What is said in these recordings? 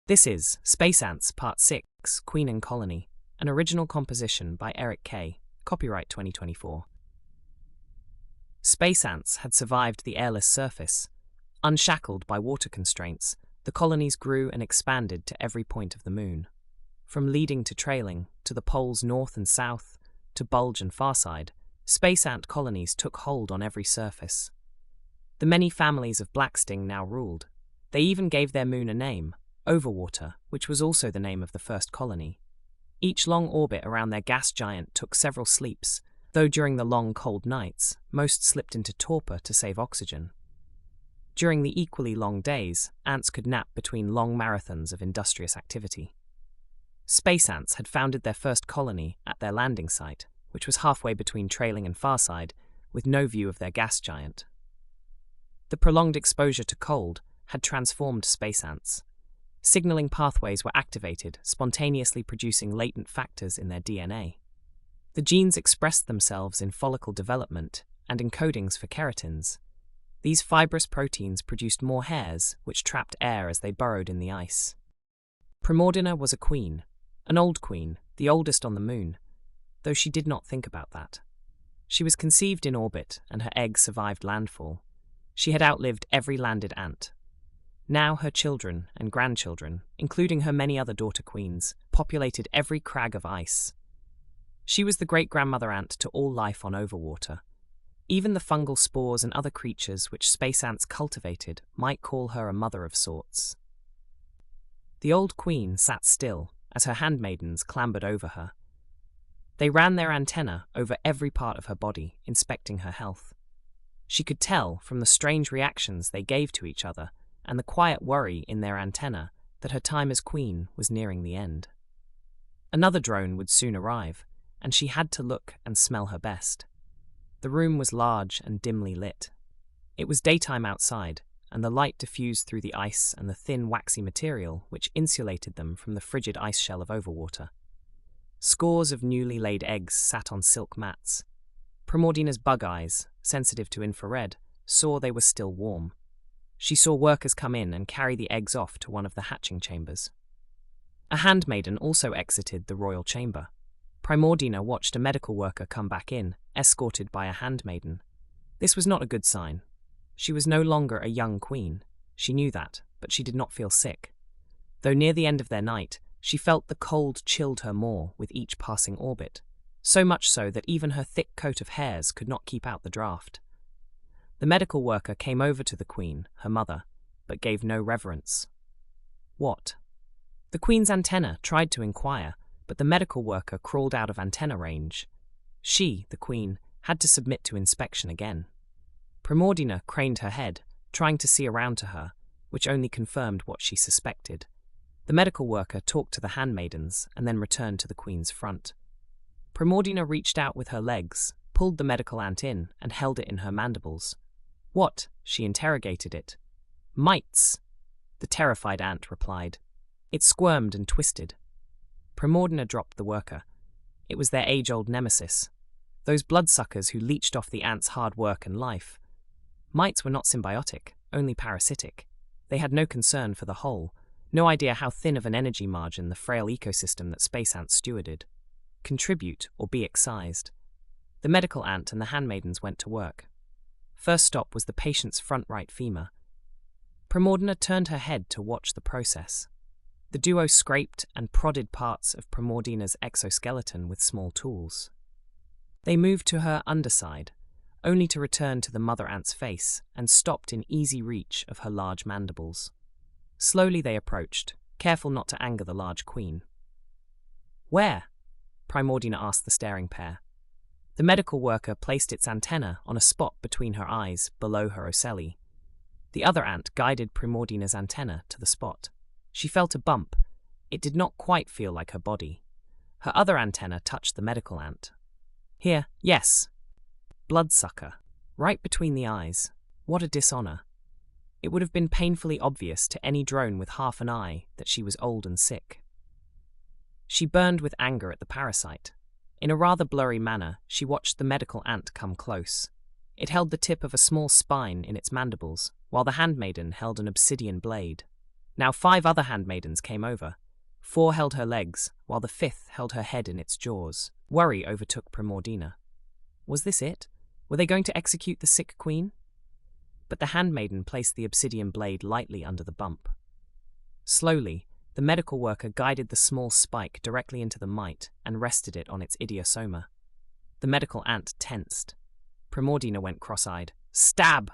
This is Space Ants Part 6, Queen and Colony, an original composition by Eric K., copyright 2024. Space ants had survived the airless surface. Unshackled by water constraints, the colonies grew and expanded to every point of the moon. From leading to trailing, to the poles north and south, to bulge and far side, space ant colonies took hold on every surface. The many families of blacksting now ruled. They even gave their moon a name, Overwater, which was also the name of the first colony. Each long orbit around their gas giant took several sleeps, though during the long cold nights, most slipped into torpor to save oxygen. During the equally long days, ants could nap between long marathons of industrious activity. Space ants had founded their first colony at their landing site, which was halfway between trailing and far side, with no view of their gas giant. The prolonged exposure to cold had transformed space ants. Signaling pathways were activated, spontaneously producing latent factors in their DNA. The genes expressed themselves in follicle development and encodings for keratins. These fibrous proteins produced more hairs, which trapped air as they burrowed in the ice. Primordina was a queen, an old queen, the oldest on the moon, though she did not think about that. She was conceived in orbit, and her eggs survived landfall. She had outlived every landed ant. Now her children and grandchildren, including her many other daughter queens, populated every crag of ice. She was the great-grandmother ant to all life on Overwater. Even the fungal spores and other creatures which space ants cultivated might call her a mother of sorts. The old queen sat still as her handmaidens clambered over her. They ran their antennae over every part of her body, inspecting her health. She could tell from the strange reactions they gave to each other and the quiet worry in their antennae that her time as queen was nearing the end. Another drone would soon arrive, and she had to look and smell her best. The room was large and dimly lit. It was daytime outside, and the light diffused through the ice and the thin, waxy material which insulated them from the frigid ice shell of Overwater. Scores of newly laid eggs sat on silk mats. Primordina's bug eyes, sensitive to infrared, saw they were still warm. She saw workers come in and carry the eggs off to one of the hatching chambers. A handmaiden also exited the royal chamber. Primordina watched a medical worker come back in, escorted by a handmaiden. This was not a good sign. She was no longer a young queen. She knew that, but she did not feel sick. Though near the end of their night, she felt the cold chilled her more with each passing orbit, so much so that even her thick coat of hairs could not keep out the draft. The medical worker came over to the queen, her mother, but gave no reverence. What? The queen's antenna tried to inquire, but the medical worker crawled out of antenna range. She, the queen, had to submit to inspection again. Primordina craned her head, trying to see around to her, which only confirmed what she suspected. The medical worker talked to the handmaidens and then returned to the queen's front. Primordina reached out with her legs, pulled the medical ant in, and held it in her mandibles. What? She interrogated it. Mites, the terrified ant replied. It squirmed and twisted. Primordina dropped the worker. It was their age-old nemesis, those bloodsuckers who leached off the ant's hard work and life. Mites were not symbiotic, only parasitic. They had no concern for the whole, no idea how thin of an energy margin the frail ecosystem that space ants stewarded. Contribute or be excised. The medical ant and the handmaidens went to work. First stop was the patient's front right femur. Primordina turned her head to watch the process. The duo scraped and prodded parts of Primordina's exoskeleton with small tools. They moved to her underside, only to return to the mother ant's face and stopped in easy reach of her large mandibles. Slowly they approached, careful not to anger the large queen. Where? Primordina asked the staring pair. The medical worker placed its antenna on a spot between her eyes, below her ocelli. The other ant guided Primordina's antenna to the spot. She felt a bump. It did not quite feel like her body. Her other antenna touched the medical ant. Here, yes. Bloodsucker. Right between the eyes. What a dishonor. It would have been painfully obvious to any drone with half an eye that she was old and sick. She burned with anger at the parasite. In a rather blurry manner, she watched the medical ant come close. It held the tip of a small spine in its mandibles, while the handmaiden held an obsidian blade. Now 5 other handmaidens came over. 4 held her legs, while the 5th held her head in its jaws. Worry overtook Primordina. Was this it? Were they going to execute the sick queen? But the handmaiden placed the obsidian blade lightly under the bump. Slowly, the medical worker guided the small spike directly into the mite and rested it on its idiosoma. The medical ant tensed. Primordina went cross-eyed. Stab!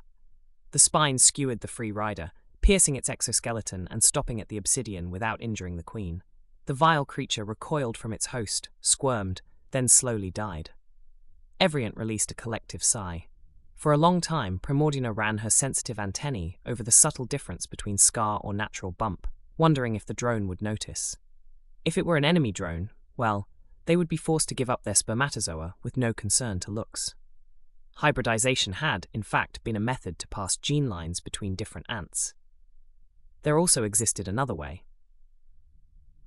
The spine skewered the free rider, piercing its exoskeleton and stopping at the obsidian without injuring the queen. The vile creature recoiled from its host, squirmed, then slowly died. Evriant released a collective sigh. For a long time, Primordina ran her sensitive antennae over the subtle difference between scar or natural bump, wondering if the drone would notice. If it were an enemy drone, well, they would be forced to give up their spermatozoa with no concern to looks. Hybridization had, in fact, been a method to pass gene lines between different ants. There also existed another way.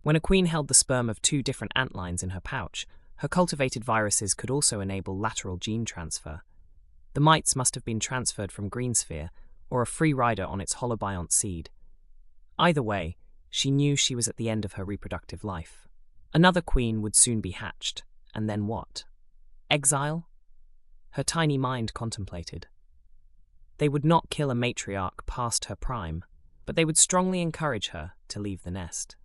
When a queen held the sperm of 2 different ant lines in her pouch, her cultivated viruses could also enable lateral gene transfer. The mites must have been transferred from Greensphere or a free rider on its holobiont seed. Either way, she knew she was at the end of her reproductive life. Another queen would soon be hatched, and then what? Exile? Her tiny mind contemplated. They would not kill a matriarch past her prime, but they would strongly encourage her to leave the nest.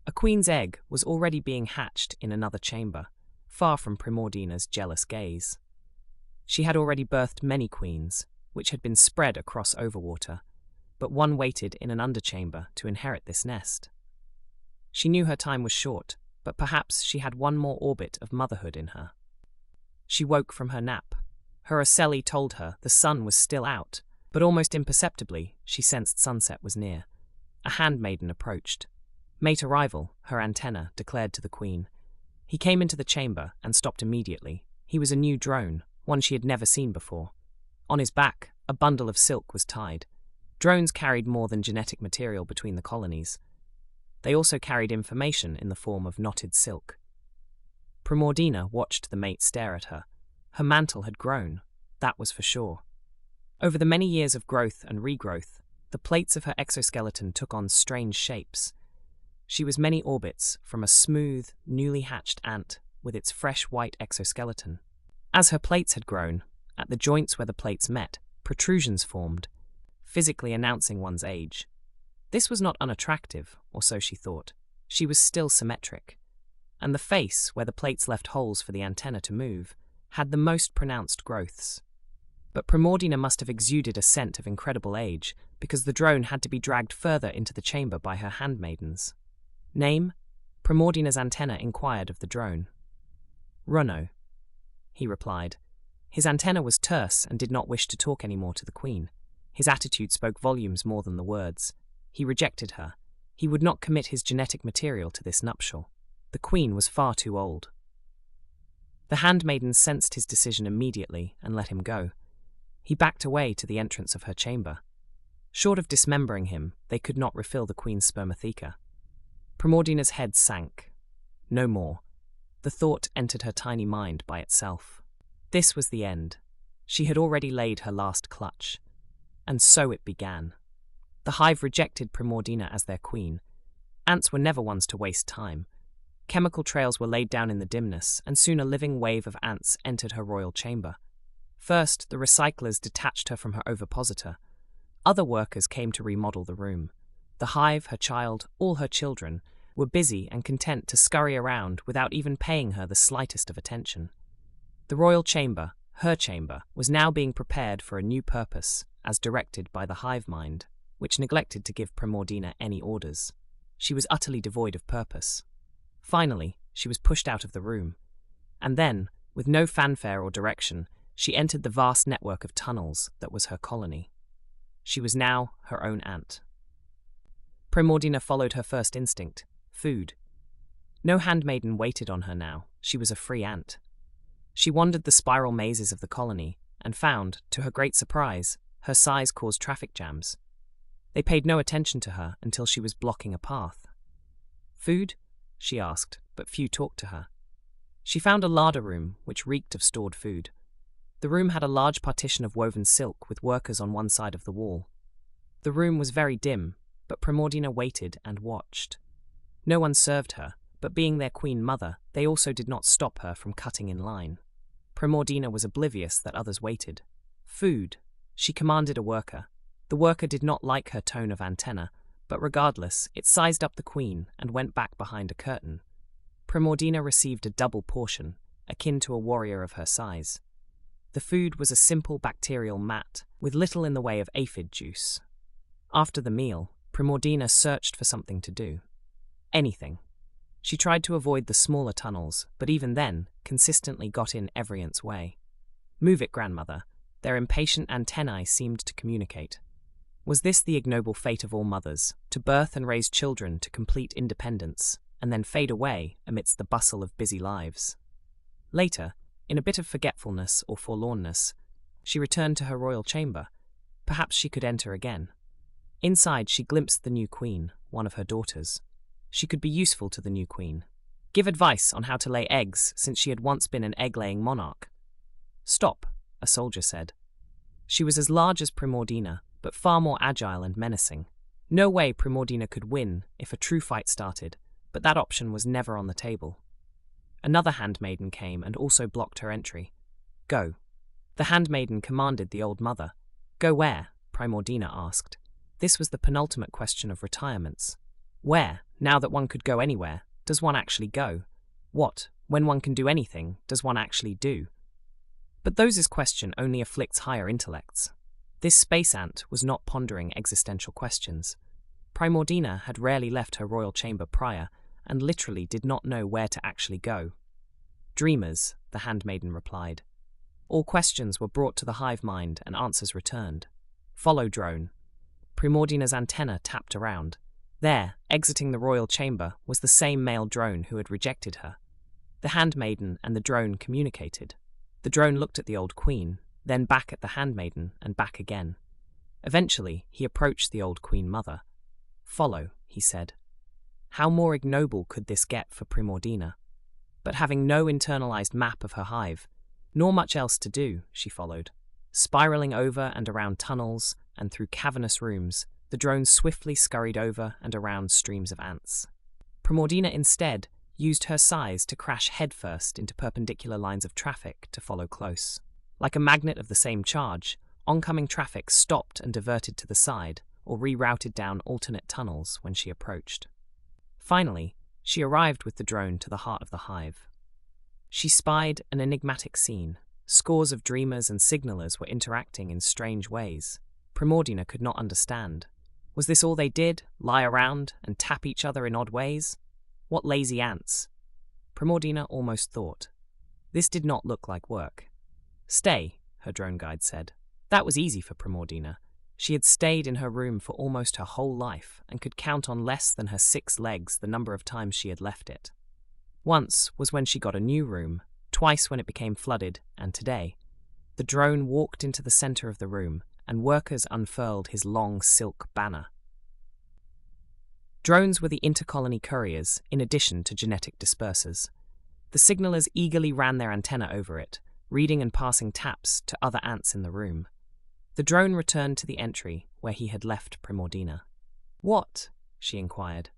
A queen's egg was already being hatched in another chamber, far from Primordina's jealous gaze. She had already birthed many queens, which had been spread across Overwater, but one waited in an underchamber to inherit this nest. She knew her time was short, but perhaps she had one more orbit of motherhood in her. She woke from her nap. Her ocelli told her the sun was still out, but almost imperceptibly she sensed sunset was near. A handmaiden approached. Mate arrival, her antenna declared to the queen. He came into the chamber and stopped immediately. He was a new drone, one she had never seen before. On his back, a bundle of silk was tied. Drones carried more than genetic material between the colonies. They also carried information in the form of knotted silk. Primordina watched the mate stare at her. Her mantle had grown, that was for sure. Over the many years of growth and regrowth, the plates of her exoskeleton took on strange shapes. She was many orbits from a smooth, newly hatched ant with its fresh white exoskeleton. As her plates had grown, at the joints where the plates met, protrusions formed, physically announcing one's age. This was not unattractive, or so she thought. She was still symmetric. And the face, where the plates left holes for the antenna to move, had the most pronounced growths. But Primordina must have exuded a scent of incredible age, because the drone had to be dragged further into the chamber by her handmaidens. Name? Primordina's antenna inquired of the drone. Runo, he replied. His antenna was terse and did not wish to talk any more to the queen. His attitude spoke volumes more than the words. He rejected her. He would not commit his genetic material to this nuptial. The queen was far too old. The handmaiden sensed his decision immediately and let him go. He backed away to the entrance of her chamber. Short of dismembering him, they could not refill the queen's spermatheca. Primordina's head sank. No more. The thought entered her tiny mind by itself. This was the end. She had already laid her last clutch. And so it began. The hive rejected Primordina as their queen. Ants were never ones to waste time. Chemical trails were laid down in the dimness, and soon a living wave of ants entered her royal chamber. First, the recyclers detached her from her ovipositor. Other workers came to remodel the room. The hive, her child, all her children, were busy and content to scurry around without even paying her the slightest of attention. The royal chamber, her chamber, was now being prepared for a new purpose, as directed by the hive mind, which neglected to give Primordina any orders. She was utterly devoid of purpose. Finally, she was pushed out of the room. And then, with no fanfare or direction, she entered the vast network of tunnels that was her colony. She was now her own ant. Primordina followed her first instinct, food. No handmaiden waited on her now. She was a free ant. She wandered the spiral mazes of the colony and found, to her great surprise, her size caused traffic jams. They paid no attention to her until she was blocking a path. Food? She asked, but few talked to her. She found a larder room which reeked of stored food. The room had a large partition of woven silk with workers on one side of the wall. The room was very dim, but Primordina waited and watched. No one served her, but being their queen mother, they also did not stop her from cutting in line. Primordina was oblivious that others waited. Food, she commanded a worker. The worker did not like her tone of antenna, but regardless, it sized up the queen and went back behind a curtain. Primordina received a double portion, akin to a warrior of her size. The food was a simple bacterial mat, with little in the way of aphid juice. After the meal, Primordina searched for something to do. Anything. She tried to avoid the smaller tunnels, but even then, consistently got in Evrient's way. "Move it, grandmother." Their impatient antennae seemed to communicate. Was this the ignoble fate of all mothers, to birth and raise children to complete independence, and then fade away amidst the bustle of busy lives? Later, in a bit of forgetfulness or forlornness, she returned to her royal chamber. Perhaps she could enter again. Inside, she glimpsed the new queen, one of her daughters. She could be useful to the new queen. Give advice on how to lay eggs, since she had once been an egg-laying monarch. "Stop," a soldier said. She was as large as Primordina, but far more agile and menacing. No way Primordina could win if a true fight started, but that option was never on the table. Another handmaiden came and also blocked her entry. "Go." The handmaiden commanded the old mother. "Go where?" Primordina asked. This was the penultimate question of retirements. Where, now that one could go anywhere, does one actually go? What, when one can do anything, does one actually do? But Those's question only afflicts higher intellects. This space ant was not pondering existential questions. Primordina had rarely left her royal chamber prior, and literally did not know where to actually go. "Dreamers," the handmaiden replied. All questions were brought to the hive mind and answers returned. "Follow, drone." Primordina's antenna tapped around. There, exiting the royal chamber, was the same male drone who had rejected her. The handmaiden and the drone communicated. The drone looked at the old queen, then back at the handmaiden and back again. Eventually, he approached the old queen mother. "Follow," he said. How more ignoble could this get for Primordina? But having no internalized map of her hive, nor much else to do, she followed. Spiraling over and around tunnels and through cavernous rooms, the drone swiftly scurried over and around streams of ants. Primordina instead used her size to crash headfirst into perpendicular lines of traffic to follow close. Like a magnet of the same charge, oncoming traffic stopped and diverted to the side or rerouted down alternate tunnels when she approached. Finally, she arrived with the drone to the heart of the hive. She spied an enigmatic scene. Scores of dreamers and signalers were interacting in strange ways. Primordina could not understand. Was this all they did, lie around and tap each other in odd ways? What lazy ants? Primordina almost thought. This did not look like work. "Stay," her drone guide said. That was easy for Primordina. She had stayed in her room for almost her whole life and could count on less than her 6 legs the number of times she had left it. Once was when she got a new room, twice when it became flooded, and today. The drone walked into the center of the room, and workers unfurled his long silk banner. Drones were the intercolony couriers, in addition to genetic dispersers. The signalers eagerly ran their antenna over it, reading and passing taps to other ants in the room. The drone returned to the entry where he had left Primordina. "What?" she inquired.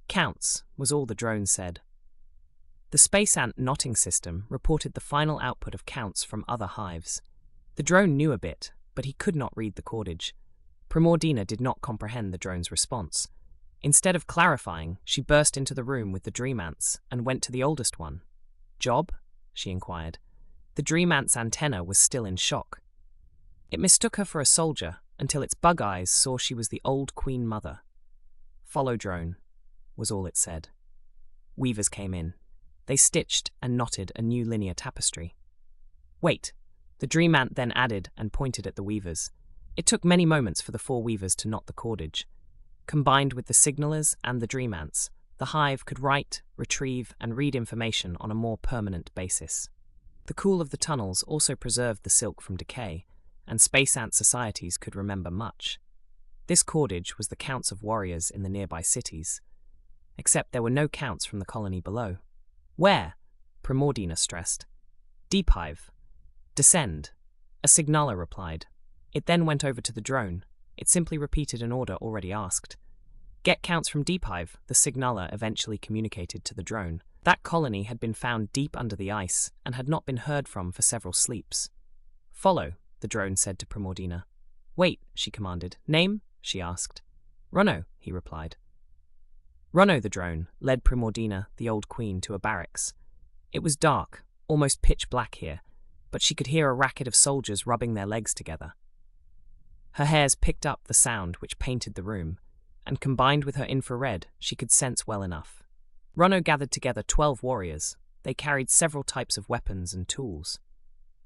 "Counts," was all the drone said. The space ant knotting system reported the final output of counts from other hives. The drone knew a bit, but he could not read the cordage. Primordina did not comprehend the drone's response. Instead of clarifying, she burst into the room with the dream ants and went to the oldest one. "Job?" she inquired. The dream ant's antenna was still in shock. It mistook her for a soldier until its bug eyes saw she was the old queen mother. "Follow, drone," was all it said. Weavers came in. They stitched and knotted a new linear tapestry. "Wait," the dream ant then added and pointed at the weavers. It took many moments for the 4 weavers to knot the cordage. Combined with the signalers and the dream ants, the hive could write, retrieve, and read information on a more permanent basis. The cool of the tunnels also preserved the silk from decay, and space ant societies could remember much. This cordage was the counts of warriors in the nearby cities. Except there were no counts from the colony below. "Where?" Primordina stressed. "Deep hive." "Descend," a signaler replied. It then went over to the drone. It simply repeated an order already asked. Get counts from Deep Hive, the signaler eventually communicated to the drone. That colony had been found deep under the ice and had not been heard from for several sleeps. Follow, the drone said to Primordina. Wait, she commanded. Name? She asked. Runno, he replied. Runno, the drone, led Primordina, the old queen, to a barracks. It was dark, almost pitch black here, but she could hear a racket of soldiers rubbing their legs together. Her hairs picked up the sound which painted the room, and combined with her infrared, she could sense well enough. Runno gathered together 12 warriors. They carried several types of weapons and tools.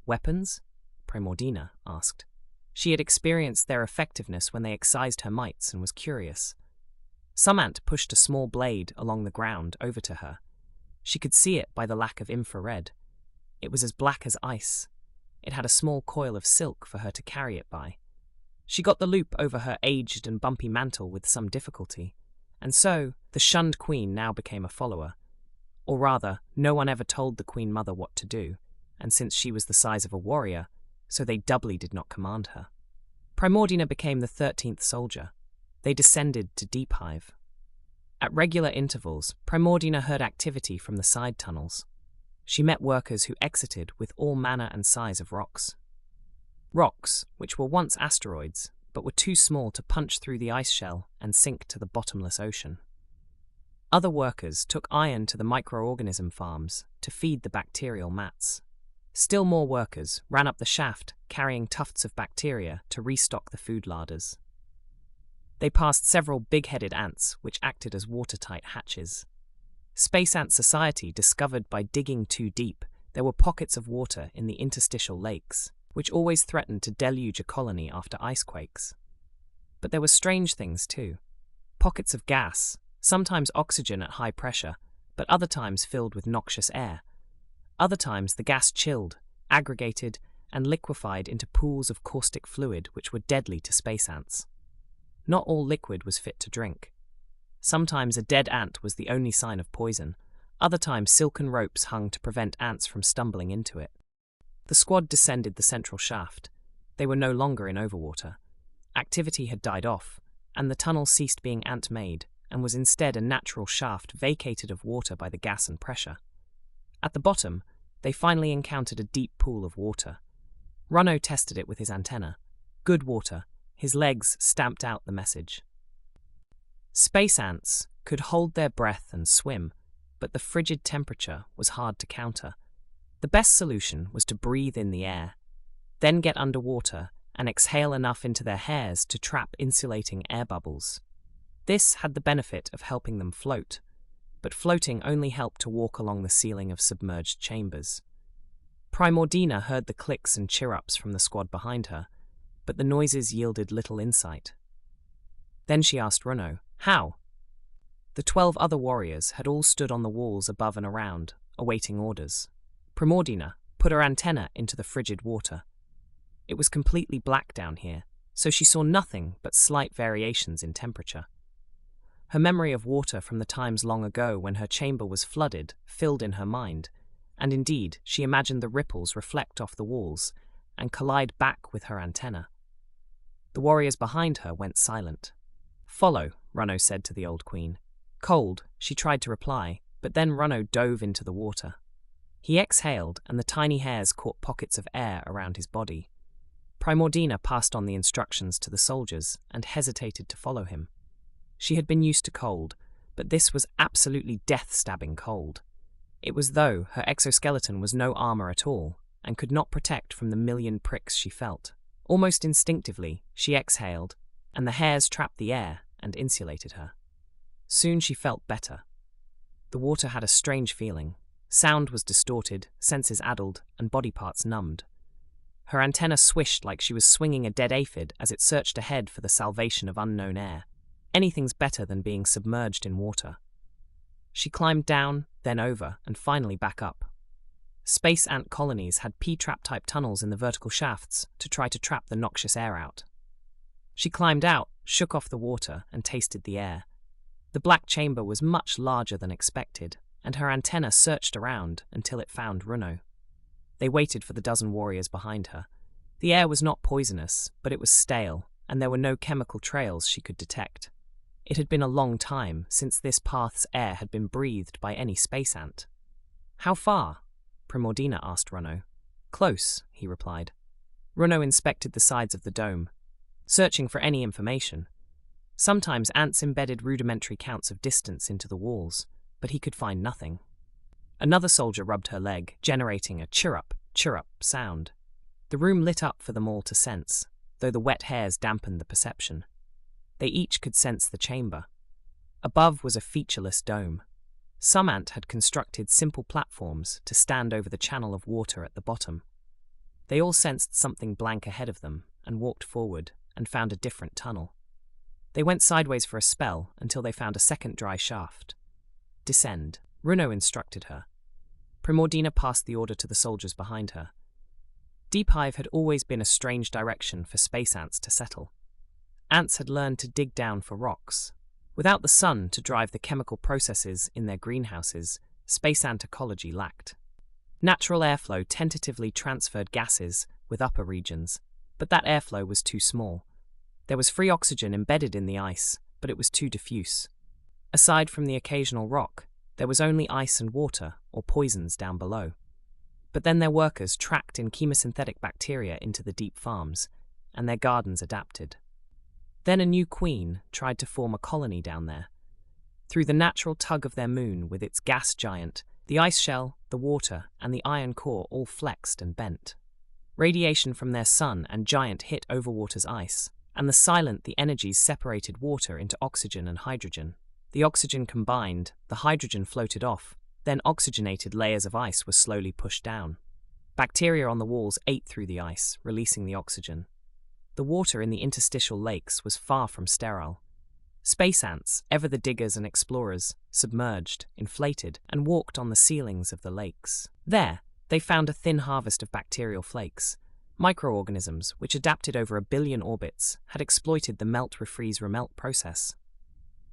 Weapons? Primordina asked. She had experienced their effectiveness when they excised her mites and was curious. Some ant pushed a small blade along the ground over to her. She could see it by the lack of infrared. It was as black as ice. It had a small coil of silk for her to carry it by. She got the loop over her aged and bumpy mantle with some difficulty, and so the shunned queen now became a follower. Or rather, no one ever told the queen mother what to do, and since she was the size of a warrior, so they doubly did not command her. Primordina became the 13th soldier. They descended to Deep Hive. At regular intervals, Primordina heard activity from the side tunnels. She met workers who exited with all manner and size of rocks. Rocks, which were once asteroids, but were too small to punch through the ice shell and sink to the bottomless ocean. Other workers took iron to the microorganism farms to feed the bacterial mats. Still more workers ran up the shaft carrying tufts of bacteria to restock the food larders. They passed several big-headed ants which acted as watertight hatches. Space Ant Society discovered by digging too deep there were pockets of water in the interstitial lakes, which always threatened to deluge a colony after icequakes. But there were strange things too. Pockets of gas, sometimes oxygen at high pressure, but other times filled with noxious air. Other times the gas chilled, aggregated, and liquefied into pools of caustic fluid which were deadly to space ants. Not all liquid was fit to drink. Sometimes a dead ant was the only sign of poison. Other times silken ropes hung to prevent ants from stumbling into it. The squad descended the central shaft. They were no longer in overwater. Activity had died off, and the tunnel ceased being ant-made and was instead a natural shaft vacated of water by the gas and pressure. At the bottom, they finally encountered a deep pool of water. Runno tested it with his antenna. Good water. His legs stamped out the message. Space ants could hold their breath and swim, but the frigid temperature was hard to counter. The best solution was to breathe in the air, then get underwater and exhale enough into their hairs to trap insulating air bubbles. This had the benefit of helping them float, but floating only helped to walk along the ceiling of submerged chambers. Primordina heard the clicks and chirrups from the squad behind her, but the noises yielded little insight. Then she asked Runno, how? The 12 other warriors had all stood on the walls above and around, awaiting orders. Primordina put her antenna into the frigid water. It was completely black down here, so she saw nothing but slight variations in temperature. Her memory of water from the times long ago when her chamber was flooded filled in her mind, and indeed she imagined the ripples reflect off the walls and collide back with her antenna. The warriors behind her went silent. Follow, Runno said to the old queen. Cold, she tried to reply, but then Runno dove into the water. He exhaled, and the tiny hairs caught pockets of air around his body. Primordina passed on the instructions to the soldiers and hesitated to follow him. She had been used to cold, but this was absolutely death-stabbing cold. It was though her exoskeleton was no armor at all, and could not protect from the million pricks she felt. Almost instinctively, she exhaled, and the hairs trapped the air and insulated her. Soon she felt better. The water had a strange feeling. Sound was distorted, senses addled, and body parts numbed. Her antenna swished like she was swinging a dead aphid as it searched ahead for the salvation of unknown air. Anything's better than being submerged in water. She climbed down, then over, and finally back up. Space ant colonies had P-trap-type tunnels in the vertical shafts to try to trap the noxious air out. She climbed out, shook off the water, and tasted the air. The black chamber was much larger than expected, and her antenna searched around until it found Runno. They waited for the dozen warriors behind her. The air was not poisonous, but it was stale, and there were no chemical trails she could detect. It had been a long time since this path's air had been breathed by any space ant. "How far?" Primordina asked Runno. "Close," he replied. Runno inspected the sides of the dome, searching for any information. Sometimes ants embedded rudimentary counts of distance into the walls, but he could find nothing. Another soldier rubbed her leg, generating a chirrup, chirrup sound. The room lit up for them all to sense, though the wet hairs dampened the perception. They each could sense the chamber. Above was a featureless dome. Some ant had constructed simple platforms to stand over the channel of water at the bottom. They all sensed something blank ahead of them and walked forward and found a different tunnel. They went sideways for a spell until they found a second dry shaft. "Descend," Runno instructed her. Primordina passed the order to the soldiers behind her. Deep Hive had always been a strange direction for space ants to settle. Ants had learned to dig down for rocks. Without the sun to drive the chemical processes in their greenhouses, space ant ecology lacked. Natural airflow tentatively transferred gases with upper regions, but that airflow was too small. There was free oxygen embedded in the ice, but it was too diffuse. Aside from the occasional rock, there was only ice and water or poisons down below. But then their workers tracked in chemosynthetic bacteria into the deep farms, and their gardens adapted. Then a new queen tried to form a colony down there. Through the natural tug of their moon with its gas giant, the ice shell, the water, and the iron core all flexed and bent. Radiation from their sun and giant hit overwater's ice, and the energies separated water into oxygen and hydrogen. The oxygen combined, the hydrogen floated off, then oxygenated layers of ice were slowly pushed down. Bacteria on the walls ate through the ice, releasing the oxygen. The water in the interstitial lakes was far from sterile. Space ants, ever the diggers and explorers, submerged, inflated, and walked on the ceilings of the lakes. There, they found a thin harvest of bacterial flakes. Microorganisms, which adapted over 1 billion orbits, had exploited the melt-refreeze-remelt process.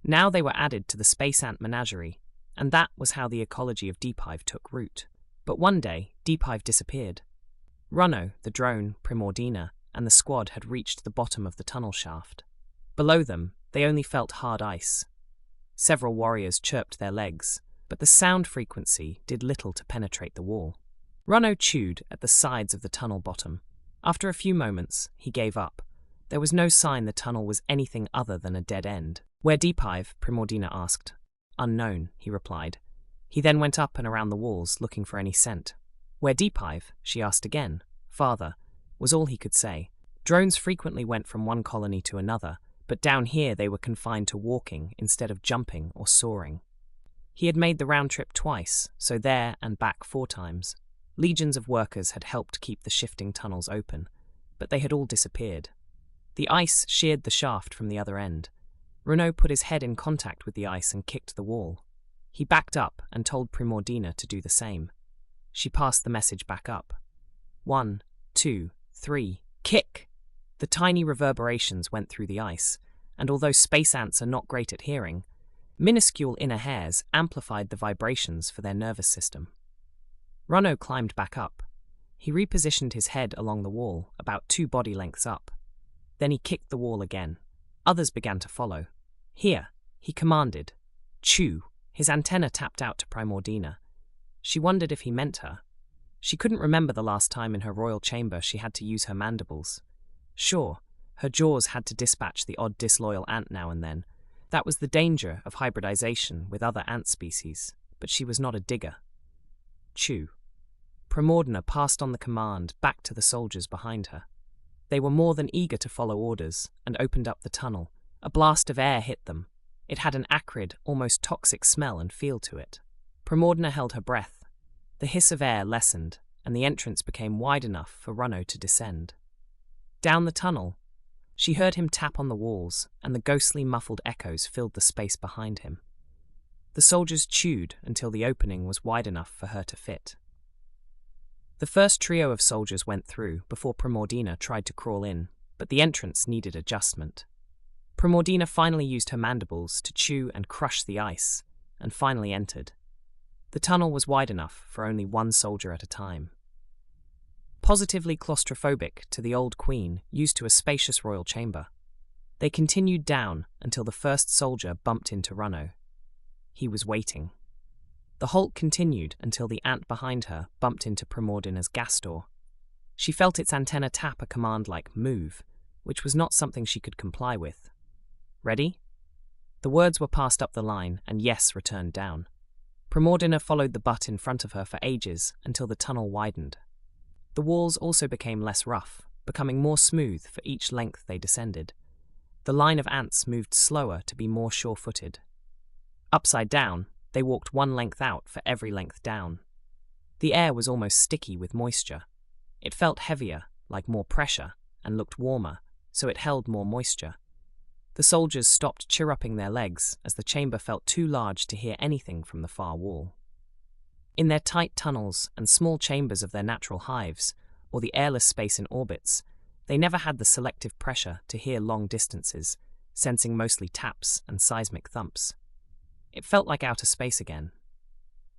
Now they were added to the space ant menagerie, and that was how the ecology of Deep Hive took root. But one day, Deep Hive disappeared. Runno, the drone, Primordina, and the squad had reached the bottom of the tunnel shaft. Below them, they only felt hard ice. Several warriors chirped their legs, but the sound frequency did little to penetrate the wall. Runno chewed at the sides of the tunnel bottom. After a few moments, he gave up. There was no sign the tunnel was anything other than a dead end. "Where Deep Hive?" Primordina asked. "Unknown," he replied. He then went up and around the walls, looking for any scent. "Where Deep Hive?" she asked again. "Farther," was all he could say. Drones frequently went from one colony to another, but down here they were confined to walking instead of jumping or soaring. He had made the round trip twice, so there and back 4 times. Legions of workers had helped keep the shifting tunnels open, but they had all disappeared. The ice sheared the shaft from the other end. Runno put his head in contact with the ice and kicked the wall. He backed up and told Primordina to do the same. She passed the message back up. 1, 2, 3, kick! The tiny reverberations went through the ice, and although space ants are not great at hearing, minuscule inner hairs amplified the vibrations for their nervous system. Runno climbed back up. He repositioned his head along the wall, about 2 body lengths up. Then he kicked the wall again. Others began to follow. "Here," he commanded. "Chew." His antenna tapped out to Primordina. She wondered if he meant her. She couldn't remember the last time in her royal chamber she had to use her mandibles. Sure, her jaws had to dispatch the odd disloyal ant now and then. That was the danger of hybridization with other ant species, but she was not a digger. Chew. Primordina passed on the command back to the soldiers behind her. They were more than eager to follow orders and opened up the tunnel. A blast of air hit them. It had an acrid, almost toxic smell and feel to it. Primordina held her breath. The hiss of air lessened, and the entrance became wide enough for Runno to descend. Down the tunnel, she heard him tap on the walls, and the ghostly muffled echoes filled the space behind him. The soldiers chewed until the opening was wide enough for her to fit. The first trio of soldiers went through before Primordina tried to crawl in, but the entrance needed adjustment. Primordina finally used her mandibles to chew and crush the ice, and finally entered. The tunnel was wide enough for only 1 soldier at a time. Positively claustrophobic to the old queen, used to a spacious royal chamber. They continued down until the first soldier bumped into Runno. He was waiting. The halt continued until the ant behind her bumped into Primordina's gas door. She felt its antenna tap a command like "move," which was not something she could comply with. Ready? The words were passed up the line, and yes returned down. Primordina followed the butt in front of her for ages until the tunnel widened. The walls also became less rough, becoming more smooth for each length they descended. The line of ants moved slower to be more sure-footed. Upside down, they walked one length out for every length down. The air was almost sticky with moisture. It felt heavier, like more pressure, and looked warmer, so it held more moisture. The soldiers stopped chirruping their legs as the chamber felt too large to hear anything from the far wall. In their tight tunnels and small chambers of their natural hives, or the airless space in orbits, they never had the selective pressure to hear long distances, sensing mostly taps and seismic thumps. It felt like outer space again.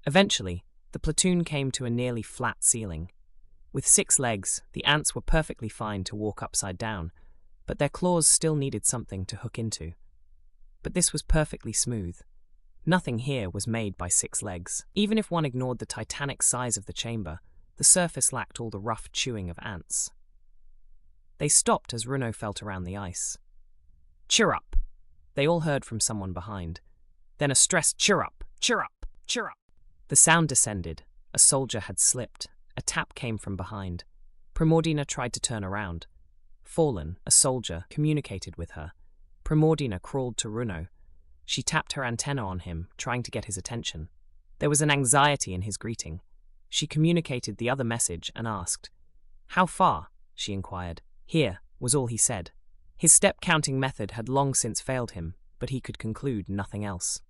Eventually, the platoon came to a nearly flat ceiling. With 6 legs, the ants were perfectly fine to walk upside down, but their claws still needed something to hook into. But this was perfectly smooth. Nothing here was made by 6 legs. Even if one ignored the titanic size of the chamber, the surface lacked all the rough chewing of ants. They stopped as Runno felt around the ice. "Cheer up!" they all heard from someone behind. Then a stressed "cheer up, cheer up, cheer up." The sound descended. A soldier had slipped. A tap came from behind. Primordina tried to turn around. Fallen, a soldier, communicated with her. Primordina crawled to Runno. She tapped her antenna on him, trying to get his attention. There was an anxiety in his greeting. She communicated the other message and asked. "How far?" she inquired. "Here," was all he said. His step-counting method had long since failed him, but he could conclude nothing else.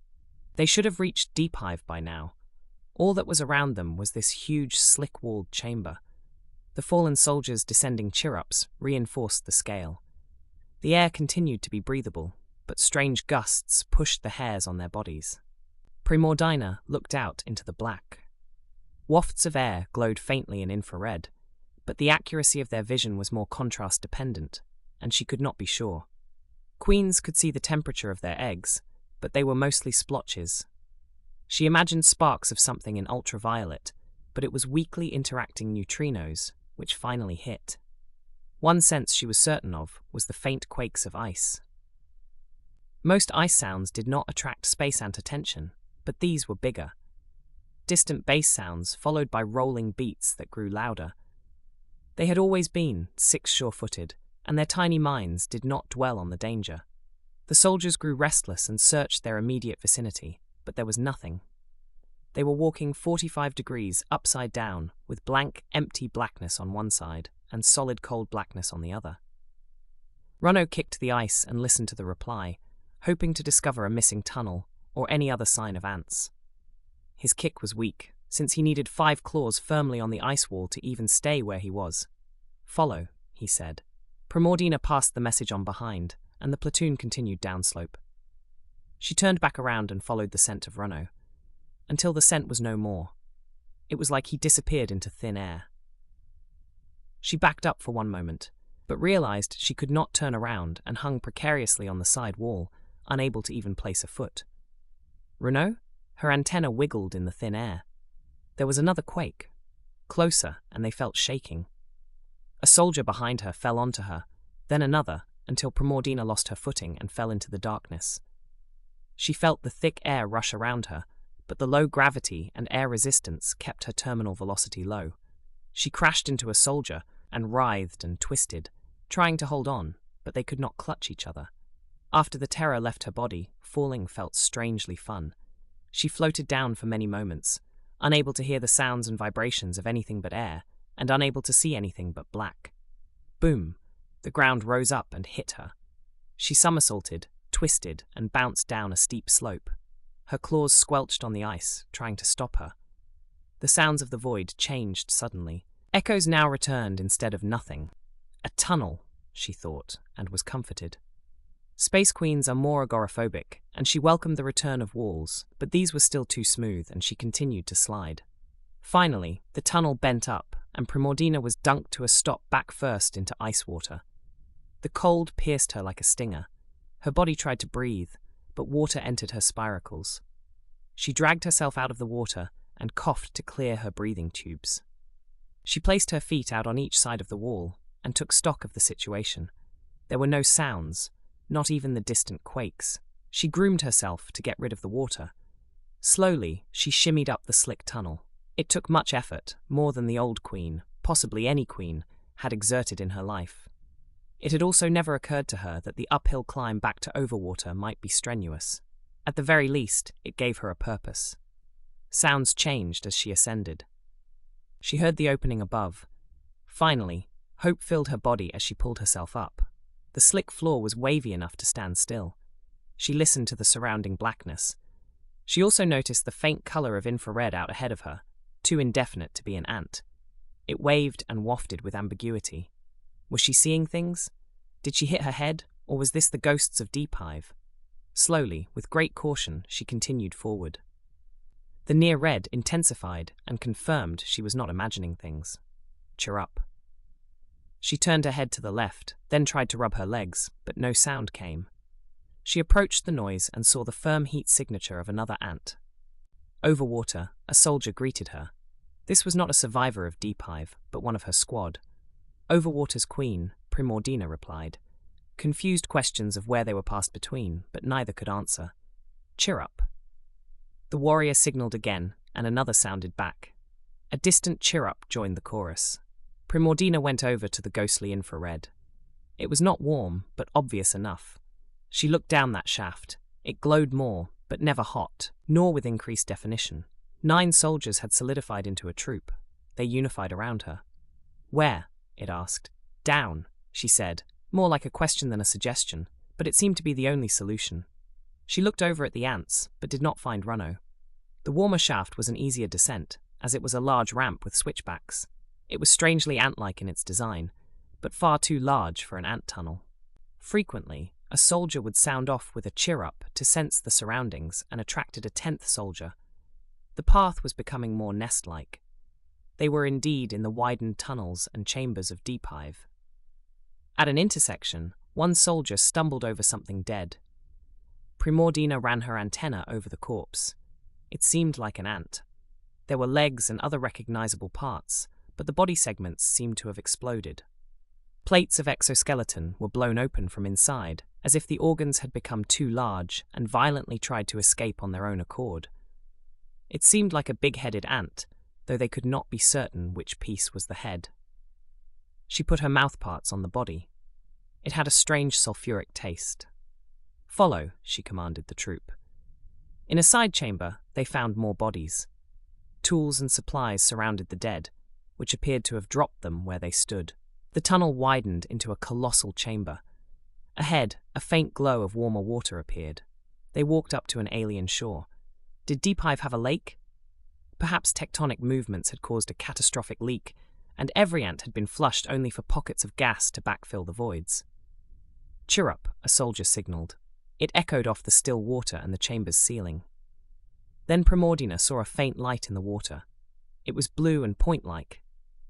They should have reached Deep Hive by now. All that was around them was this huge, slick-walled chamber. The fallen soldiers' descending cheer-ups reinforced the scale. The air continued to be breathable, but strange gusts pushed the hairs on their bodies. Primordina looked out into the black. Wafts of air glowed faintly in infrared, but the accuracy of their vision was more contrast-dependent, and she could not be sure. Queens could see the temperature of their eggs, but they were mostly splotches. She imagined sparks of something in ultraviolet, but it was weakly interacting neutrinos, which finally hit. One sense she was certain of was the faint quakes of ice. Most ice sounds did not attract space ant attention, but these were bigger. Distant bass sounds followed by rolling beats that grew louder. They had always been 6 sure-footed, and their tiny minds did not dwell on the danger. The soldiers grew restless and searched their immediate vicinity, but there was nothing. They were walking 45 degrees upside down, with blank, empty blackness on one side and solid cold blackness on the other. Runno kicked the ice and listened to the reply, hoping to discover a missing tunnel or any other sign of ants. His kick was weak, since he needed 5 claws firmly on the ice wall to even stay where he was. "Follow," he said. Primordina passed the message on behind, and the platoon continued downslope. She turned back around and followed the scent of Runno, until the scent was no more. It was like he disappeared into thin air. She backed up for one moment, but realized she could not turn around and hung precariously on the side wall, unable to even place a foot. "Runno?" Her antenna wiggled in the thin air. There was another quake. Closer, and they felt shaking. A soldier behind her fell onto her, then another, until Primordina lost her footing and fell into the darkness. She felt the thick air rush around her, but the low gravity and air resistance kept her terminal velocity low. She crashed into a soldier and writhed and twisted, trying to hold on, but they could not clutch each other. After the terror left her body, falling felt strangely fun. She floated down for many moments, unable to hear the sounds and vibrations of anything but air, and unable to see anything but black. Boom! The ground rose up and hit her. She somersaulted, twisted, and bounced down a steep slope. Her claws squelched on the ice, trying to stop her. The sounds of the void changed suddenly. Echoes now returned instead of nothing. A tunnel, she thought, and was comforted. Space queens are more agoraphobic, and she welcomed the return of walls, but these were still too smooth, and she continued to slide. Finally, the tunnel bent up, and Primordina was dunked to a stop back first into ice water. The cold pierced her like a stinger. Her body tried to breathe, but water entered her spiracles. She dragged herself out of the water and coughed to clear her breathing tubes. She placed her feet out on each side of the wall and took stock of the situation. There were no sounds, not even the distant quakes. She groomed herself to get rid of the water. Slowly, she shimmied up the slick tunnel. It took much effort, more than the old queen, possibly any queen, had exerted in her life. It had also never occurred to her that the uphill climb back to Overwater might be strenuous. At the very least, it gave her a purpose. Sounds changed as she ascended. She heard the opening above. Finally, hope filled her body as she pulled herself up. The slick floor was wavy enough to stand still. She listened to the surrounding blackness. She also noticed the faint color of infrared out ahead of her, too indefinite to be an ant. It waved and wafted with ambiguity. Was she seeing things? Did she hit her head, or was this the ghosts of Deep Hive? Slowly, with great caution, she continued forward. The near red intensified and confirmed she was not imagining things. Chirrup. She turned her head to the left, then tried to rub her legs, but no sound came. She approached the noise and saw the firm heat signature of another ant. Overwater, a soldier greeted her. This was not a survivor of Deep Hive, but one of her squad. Overwater's queen, Primordina, replied. Confused questions of where they were passed between, but neither could answer. Chirrup. The warrior signaled again, and another sounded back. A distant chirrup joined the chorus. Primordina went over to the ghostly infrared. It was not warm, but obvious enough. She looked down that shaft. It glowed more, but never hot, nor with increased definition. 9 soldiers had solidified into a troop. They unified around her. Where? It asked. Down, she said, more like a question than a suggestion, but it seemed to be the only solution. She looked over at the ants, but did not find Runno. The warmer shaft was an easier descent, as it was a large ramp with switchbacks. It was strangely ant-like in its design, but far too large for an ant tunnel. Frequently, a soldier would sound off with a chirrup to sense the surroundings and attracted a 10th soldier. The path was becoming more nest-like. They were indeed in the widened tunnels and chambers of Deep Hive. At an intersection, one soldier stumbled over something dead. Primordina ran her antenna over the corpse. It seemed like an ant. There were legs and other recognizable parts, but the body segments seemed to have exploded. Plates of exoskeleton were blown open from inside, as if the organs had become too large and violently tried to escape on their own accord. It seemed like a big-headed ant, though they could not be certain which piece was the head. She put her mouthparts on the body. It had a strange sulfuric taste. Follow, she commanded the troop. In a side chamber, they found more bodies. Tools and supplies surrounded the dead, which appeared to have dropped them where they stood. The tunnel widened into a colossal chamber. Ahead, a faint glow of warmer water appeared. They walked up to an alien shore. Did Deep Hive have a lake? Perhaps tectonic movements had caused a catastrophic leak, and every ant had been flushed only for pockets of gas to backfill the voids. Chirrup, a soldier signaled. It echoed off the still water and the chamber's ceiling. Then Primordina saw a faint light in the water. It was blue and point-like.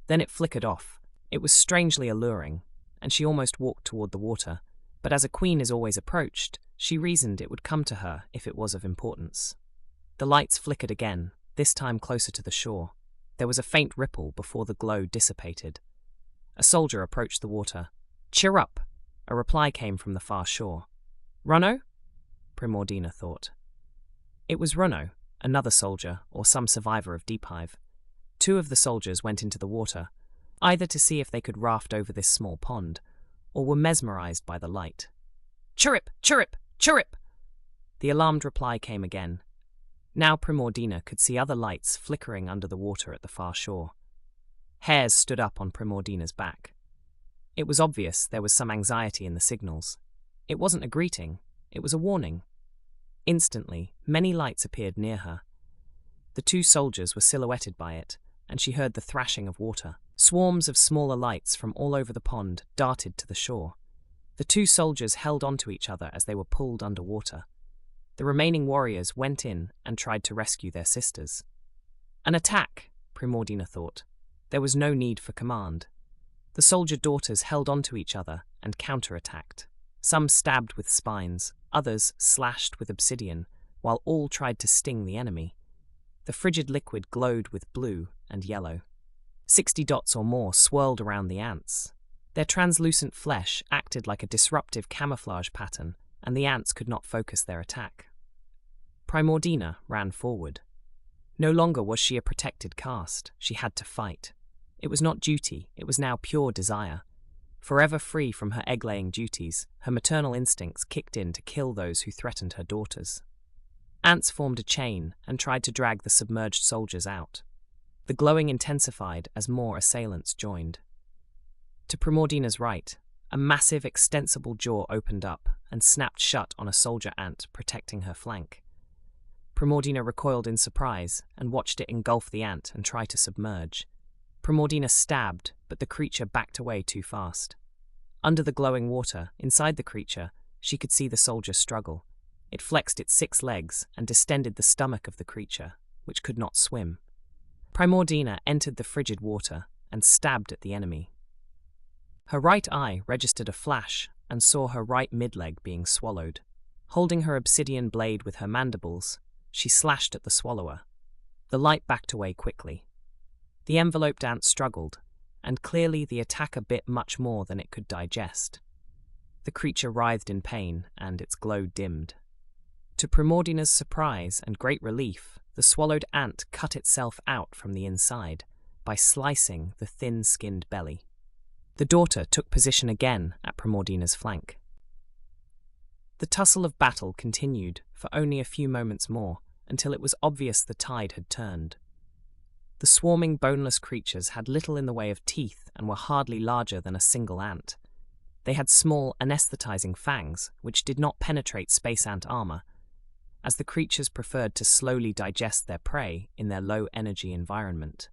Then it flickered off. It was strangely alluring, and she almost walked toward the water, but as a queen is always approached, she reasoned it would come to her if it was of importance. The lights flickered again, this time closer to the shore. There was a faint ripple before the glow dissipated. A soldier approached the water. Chirrup! A reply came from the far shore. Runno? Primordina thought. It was Runno, another soldier, or some survivor of Deep Hive. 2 of the soldiers went into the water, either to see if they could raft over this small pond, or were mesmerized by the light. Chirrup! Chirrup! Chirrup! The alarmed reply came again. Now Primordina could see other lights flickering under the water at the far shore. Hairs stood up on Primordina's back. It was obvious there was some anxiety in the signals. It wasn't a greeting, it was a warning. Instantly, many lights appeared near her. The 2 soldiers were silhouetted by it, and she heard the thrashing of water. Swarms of smaller lights from all over the pond darted to the shore. The 2 soldiers held onto each other as they were pulled underwater. The remaining warriors went in and tried to rescue their sisters. An attack, Primordina thought. There was no need for command. The soldier daughters held onto each other and counterattacked. Some stabbed with spines, others slashed with obsidian, while all tried to sting the enemy. The frigid liquid glowed with blue and yellow. 60 dots or more swirled around the ants. Their translucent flesh acted like a disruptive camouflage pattern, and the ants could not focus their attack. Primordina ran forward. No longer was she a protected caste, she had to fight. It was not duty, it was now pure desire. Forever free from her egg-laying duties, her maternal instincts kicked in to kill those who threatened her daughters. Ants formed a chain and tried to drag the submerged soldiers out. The glowing intensified as more assailants joined. To Primordina's right, a massive extensible jaw opened up and snapped shut on a soldier ant protecting her flank. Primordina recoiled in surprise and watched it engulf the ant and try to submerge. Primordina stabbed, but the creature backed away too fast. Under the glowing water, inside the creature, she could see the soldier struggle. It flexed its 6 legs and distended the stomach of the creature, which could not swim. Primordina entered the frigid water and stabbed at the enemy. Her right eye registered a flash and saw her right mid-leg being swallowed. Holding her obsidian blade with her mandibles, she slashed at the swallower. The light backed away quickly. The enveloped ant struggled, and clearly the attacker bit much more than it could digest. The creature writhed in pain, and its glow dimmed. To Primordina's surprise and great relief, the swallowed ant cut itself out from the inside by slicing the thin-skinned belly. The daughter took position again at Primordina's flank. The tussle of battle continued for only a few moments more, until it was obvious the tide had turned. The swarming boneless creatures had little in the way of teeth and were hardly larger than a single ant. They had small, anesthetizing fangs, which did not penetrate space ant armor, as the creatures preferred to slowly digest their prey in their low-energy environment.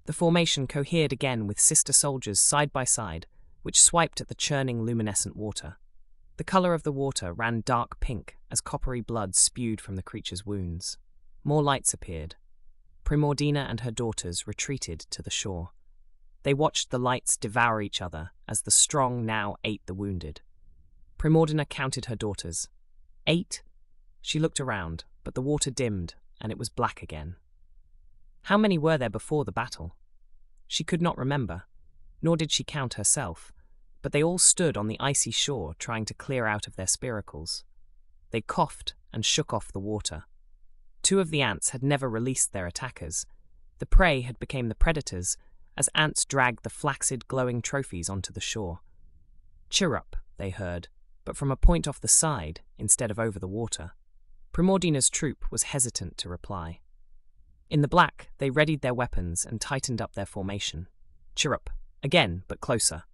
The formation cohered again with sister soldiers side by side, which swiped at the churning luminescent water. The color of the water ran dark pink as coppery blood spewed from the creature's wounds. More lights appeared. Primordina and her daughters retreated to the shore. They watched the lights devour each other as the strong now ate the wounded. Primordina counted her daughters. 8. She looked around, but the water dimmed, and it was black again. How many were there before the battle? She could not remember, nor did she count herself, but they all stood on the icy shore trying to clear out of their spiracles. They coughed and shook off the water. 2 of the ants had never released their attackers. The prey had become the predators, as ants dragged the flaccid, glowing trophies onto the shore. Chirrup, they heard, but from a point off the side instead of over the water. Primordina's troop was hesitant to reply. In the black, they readied their weapons and tightened up their formation. Chirrup, again, but closer.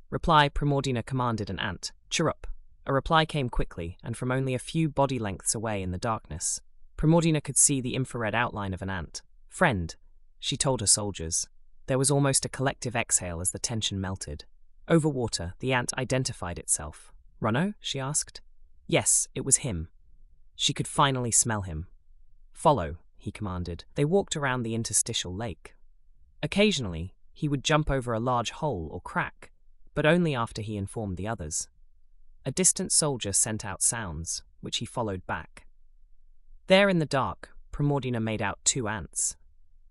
Reply, Primordina commanded an ant. Chirrup. A reply came quickly, and from only a few body lengths away in the darkness. Primordina could see the infrared outline of an ant. Friend, she told her soldiers. There was almost a collective exhale as the tension melted. Over water, the ant identified itself. Runno? She asked. Yes, it was him. She could finally smell him. Follow, he commanded. They walked around the interstitial lake. Occasionally, he would jump over a large hole or crack, but only after he informed the others. A distant soldier sent out sounds, which he followed back. There in the dark, Primordina made out 2 ants.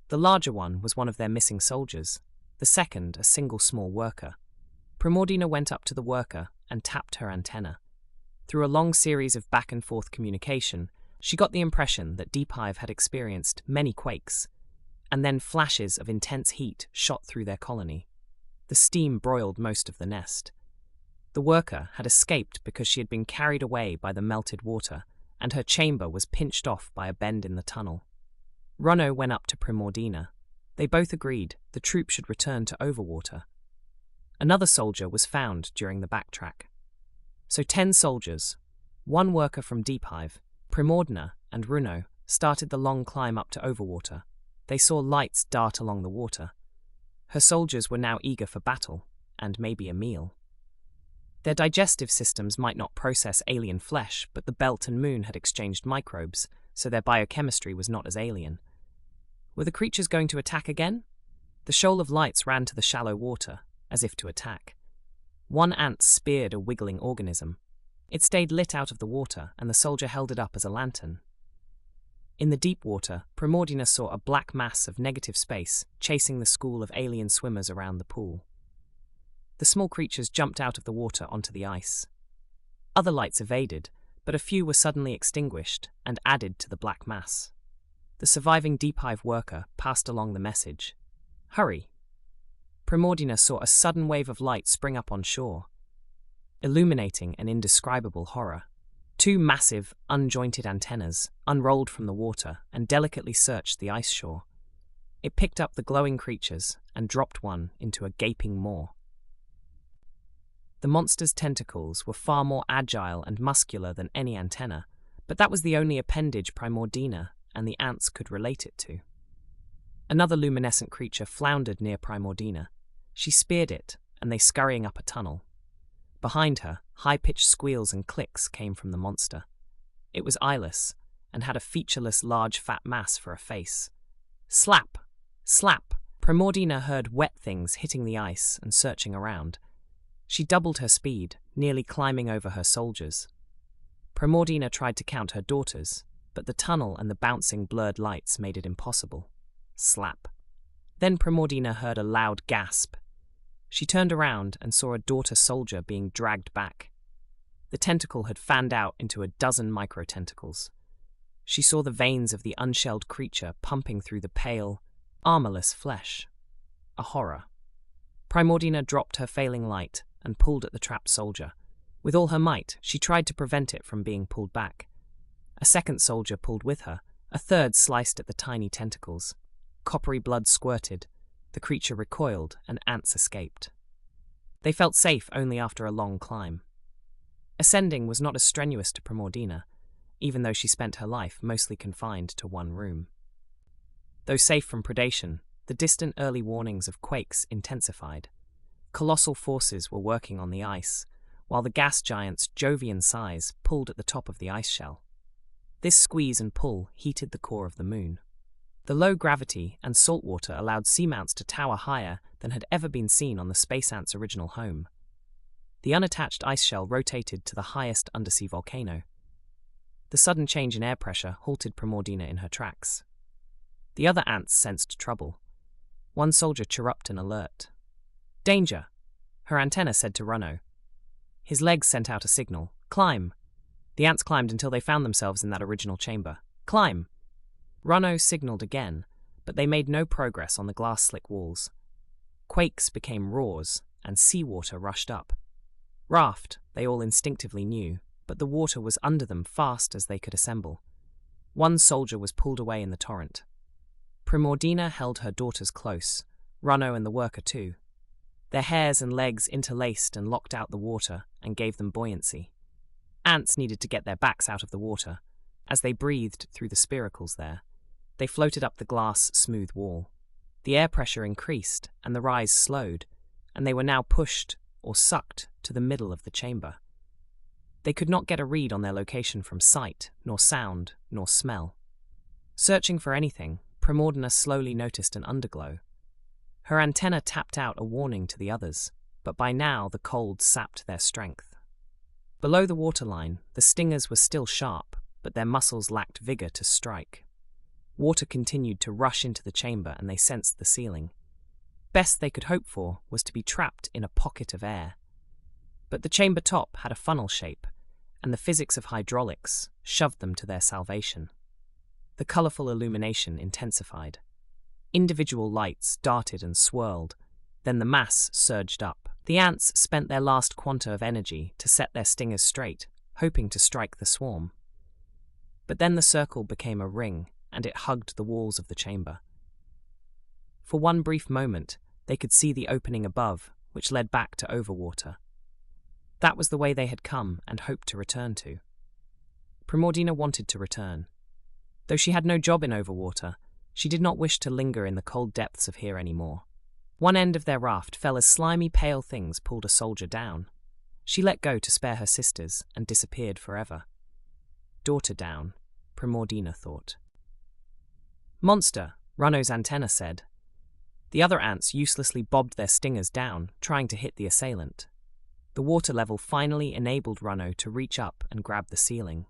The larger one was one of their missing soldiers, the second a single small worker. Primordina went up to the worker and tapped her antenna. Through a long series of back-and-forth communication, she got the impression that Deep Hive had experienced many quakes, and then flashes of intense heat shot through their colony. The steam broiled most of the nest. The worker had escaped because she had been carried away by the melted water, and her chamber was pinched off by a bend in the tunnel. Runno went up to Primordina. They both agreed the troop should return to Overwater. Another soldier was found during the backtrack. So 10 soldiers, 1 worker from Deep Hive, Primordina and Runno, started the long climb up to Overwater. They saw lights dart along the water. Her soldiers were now eager for battle, and maybe a meal. Their digestive systems might not process alien flesh, but the Belt and Moon had exchanged microbes, so their biochemistry was not as alien. Were the creatures going to attack again? The shoal of lights ran to the shallow water, as if to attack. One ant speared a wiggling organism. It stayed lit out of the water, and the soldier held it up as a lantern. In the deep water, Primordina saw a black mass of negative space chasing the school of alien swimmers around the pool. The small creatures jumped out of the water onto the ice. Other lights evaded, but a few were suddenly extinguished and added to the black mass. The surviving deep hive worker passed along the message. "Hurry!" Primordina saw a sudden wave of light spring up on shore, illuminating an indescribable horror. Two massive, unjointed antennas unrolled from the water and delicately searched the ice shore. It picked up the glowing creatures and dropped one into a gaping maw. The monster's tentacles were far more agile and muscular than any antenna, but that was the only appendage Primordina and the ants could relate it to. Another luminescent creature floundered near Primordina. She speared it, and they scurrying up a tunnel. Behind her, high-pitched squeals and clicks came from the monster. It was eyeless, and had a featureless large fat mass for a face. Slap! Slap! Primordina heard wet things hitting the ice and searching around. She doubled her speed, nearly climbing over her soldiers. Primordina tried to count her daughters, but the tunnel and the bouncing blurred lights made it impossible. Slap. Then Primordina heard a loud gasp. She turned around and saw a daughter soldier being dragged back. The tentacle had fanned out into a dozen micro-tentacles. She saw the veins of the unshelled creature pumping through the pale, armorless flesh. A horror. Primordina dropped her failing light and pulled at the trapped soldier. With all her might, she tried to prevent it from being pulled back. A second soldier pulled with her. A third sliced at the tiny tentacles. Coppery blood squirted. The creature recoiled, and ants escaped. They felt safe only after a long climb. Ascending was not as strenuous to Primordina, even though she spent her life mostly confined to one room. Though safe from predation, the distant early warnings of quakes intensified. Colossal forces were working on the ice, while the gas giant's Jovian size pulled at the top of the ice shell. This squeeze and pull heated the core of the moon. The low gravity and salt water allowed seamounts to tower higher than had ever been seen on the space ant's original home. The unattached ice shell rotated to the highest undersea volcano. The sudden change in air pressure halted Primordina in her tracks. The other ants sensed trouble. One soldier chirruped an alert. "Danger!" her antenna said to Runno. His legs sent out a signal. "Climb!" The ants climbed until they found themselves in that original chamber. "Climb!" Runno signaled again, but they made no progress on the glass-slick walls. Quakes became roars, and seawater rushed up. Raft, they all instinctively knew, but the water was under them fast as they could assemble. One soldier was pulled away in the torrent. Primordina held her daughters close, Runno and the worker too. Their hairs and legs interlaced and locked out the water and gave them buoyancy. Ants needed to get their backs out of the water. As they breathed through the spiracles there, they floated up the glass, smooth wall. The air pressure increased, and the rise slowed, and they were now pushed, or sucked, to the middle of the chamber. They could not get a read on their location from sight, nor sound, nor smell. Searching for anything, Primordina slowly noticed an underglow. Her antenna tapped out a warning to the others, but by now the cold sapped their strength. Below the waterline, the stingers were still sharp, but their muscles lacked vigor to strike. Water continued to rush into the chamber, and they sensed the ceiling. Best they could hope for was to be trapped in a pocket of air. But the chamber top had a funnel shape, and the physics of hydraulics shoved them to their salvation. The colourful illumination intensified. Individual lights darted and swirled, then the mass surged up. The ants spent their last quanta of energy to set their stingers straight, hoping to strike the swarm. But then the circle became a ring, and it hugged the walls of the chamber. For one brief moment, they could see the opening above, which led back to Overwater. That was the way they had come and hoped to return to. Primordina wanted to return. Though she had no job in Overwater, she did not wish to linger in the cold depths of here anymore. One end of their raft fell as slimy, pale things pulled a soldier down. She let go to spare her sisters and disappeared forever. Daughter down, Primordina thought. "Monster," Runno's antenna said. The other ants uselessly bobbed their stingers down, trying to hit the assailant. The water level finally enabled Runno to reach up and grab the ceiling.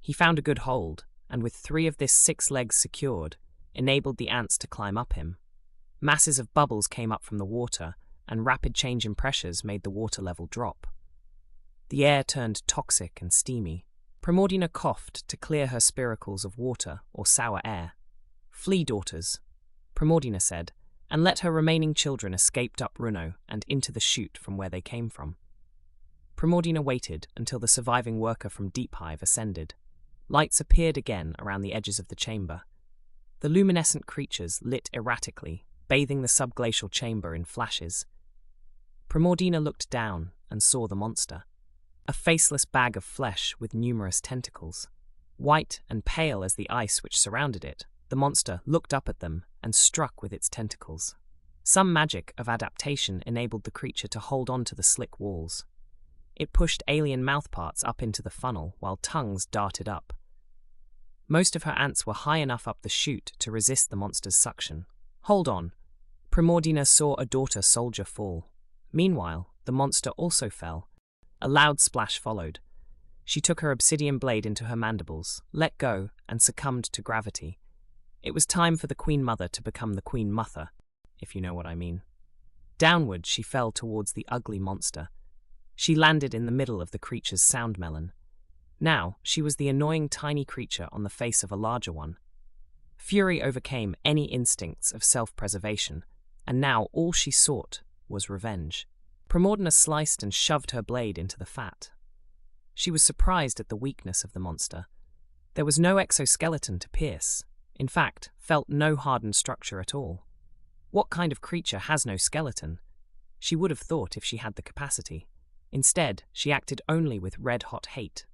He found a good hold, and with 3 of this 6 legs secured, enabled the ants to climb up him. Masses of bubbles came up from the water, and rapid change in pressures made the water level drop. The air turned toxic and steamy. Primordina coughed to clear her spiracles of water or sour air. "Flee, daughters," Primordina said, and let her remaining children escape up Runno and into the chute from where they came from. Primordina waited until the surviving worker from Deep Hive ascended. Lights appeared again around the edges of the chamber. The luminescent creatures lit erratically, bathing the subglacial chamber in flashes. Primordina looked down and saw the monster. A faceless bag of flesh with numerous tentacles. White and pale as the ice which surrounded it, the monster looked up at them and struck with its tentacles. Some magic of adaptation enabled the creature to hold on to the slick walls. It pushed alien mouthparts up into the funnel while tongues darted up. Most of her ants were high enough up the chute to resist the monster's suction. "Hold on." Primordina saw a daughter soldier fall. Meanwhile, the monster also fell. A loud splash followed. She took her obsidian blade into her mandibles, let go, and succumbed to gravity. It was time for the Queen Mother to become the Queen Mother, if you know what I mean. Downward she fell towards the ugly monster. She landed in the middle of the creature's sound melon. Now she was the annoying tiny creature on the face of a larger one. Fury overcame any instincts of self-preservation, and now all she sought was revenge. Primordina sliced and shoved her blade into the fat. She was surprised at the weakness of the monster. There was no exoskeleton to pierce. In fact, felt no hardened structure at all. What kind of creature has no skeleton? She would have thought if she had the capacity. Instead, she acted only with red-hot hate.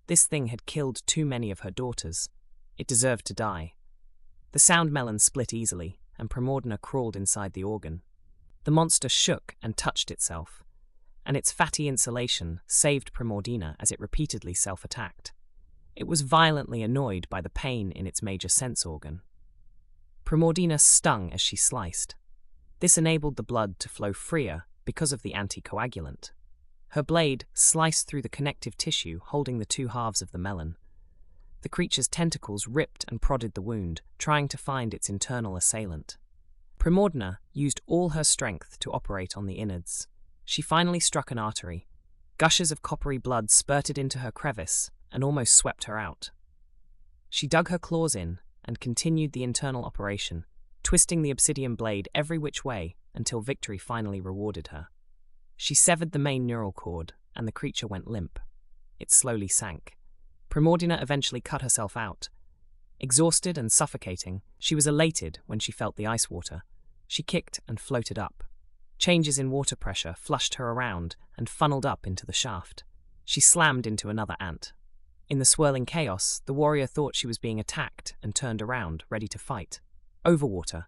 This thing had killed too many of her daughters. It deserved to die. The sound melon split easily, and Primordina crawled inside the organ. The monster shook and touched itself, and its fatty insulation saved Primordina as it repeatedly self-attacked. It was violently annoyed by the pain in its major sense organ. Primordina stung as she sliced. This enabled the blood to flow freer because of the anticoagulant. Her blade sliced through the connective tissue holding the 2 halves of the melon. The creature's tentacles ripped and prodded the wound, trying to find its internal assailant. Primordina used all her strength to operate on the innards. She finally struck an artery. Gushes of coppery blood spurted into her crevice and almost swept her out. She dug her claws in and continued the internal operation, twisting the obsidian blade every which way until victory finally rewarded her. She severed the main neural cord, and the creature went limp. It slowly sank. Primordina eventually cut herself out. Exhausted and suffocating, she was elated when she felt the ice water. She kicked and floated up. Changes in water pressure flushed her around and funneled up into the shaft. She slammed into another ant. In the swirling chaos, the warrior thought she was being attacked and turned around, ready to fight. Overwater.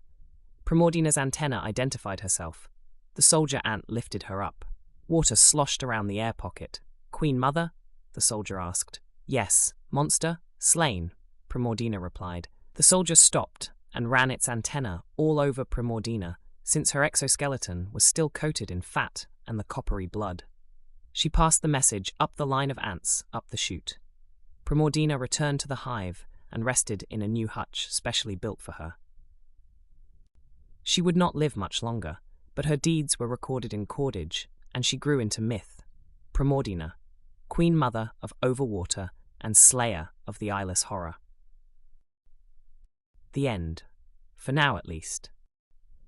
Primordina's antenna identified herself. The soldier ant lifted her up. Water sloshed around the air pocket. "Queen Mother?" the soldier asked. "Yes. Monster? Slain," Primordina replied. The soldier stopped and ran its antenna all over Primordina, since her exoskeleton was still coated in fat and the coppery blood. She passed the message up the line of ants up the chute. Primordina returned to the hive and rested in a new hutch specially built for her. She would not live much longer, but her deeds were recorded in cordage, and she grew into myth. Primordina, Queen Mother of Overwater and Slayer of the Eyeless Horror. The end. For now, at least.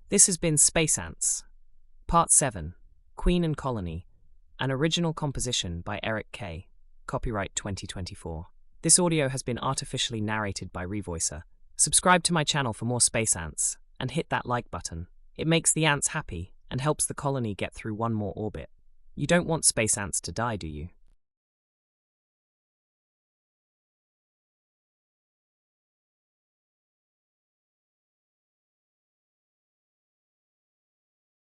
This has been Space Ants, Part 7, Queen and Colony, an original composition by Eric K. Copyright 2024. This audio has been artificially narrated by Revoicer. Subscribe to my channel for more Space Ants, and hit that like button. It makes the ants happy and helps the colony get through one more orbit. You don't want space ants to die, do you?